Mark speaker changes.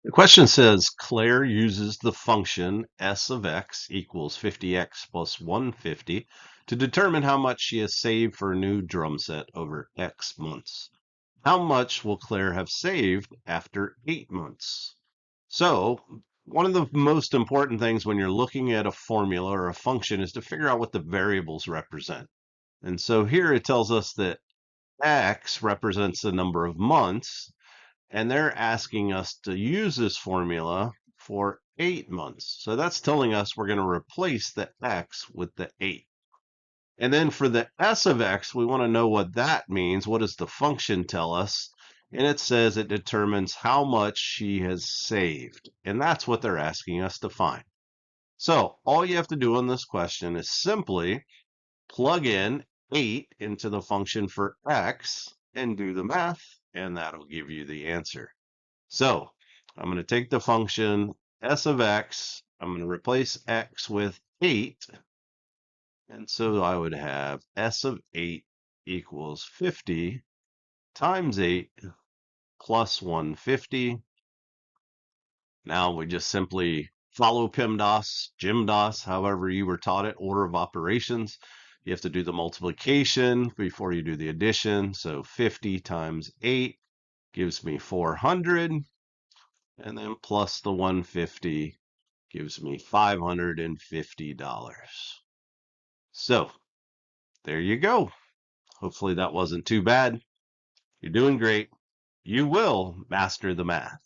Speaker 1: The question says Claire uses the function s of x equals 50x plus 150 to determine how much she has saved for a new drum set over x months. How much will Claire have saved after 8 months? So, one of the most important things when you're looking at a formula or a function is to figure out what the variables represent. And so here it tells us that x represents the number of months, and they're asking us to use this formula for 8 months. So that's telling us we're going to replace the x with the 8. And then for the s of x, we want to know what that means. What does the function tell us? And it says it determines how much she has saved. And that's what they're asking us to find. So all you have to do on this question is simply plug in 8 into the function for x and do the math, and that'll give you the answer. So I'm going to take the function s of x, I'm going to replace x with 8, and so I would have s of 8 equals 50 times 8 plus 150. Now we just simply follow PEMDAS, GIMDAS, however you were taught it, order of operations. You have to do the multiplication before you do the addition. So 50 times 8 gives me 400, and then plus the 150 gives me $550. So there you go. Hopefully that wasn't too bad. You're doing great. You will master the math.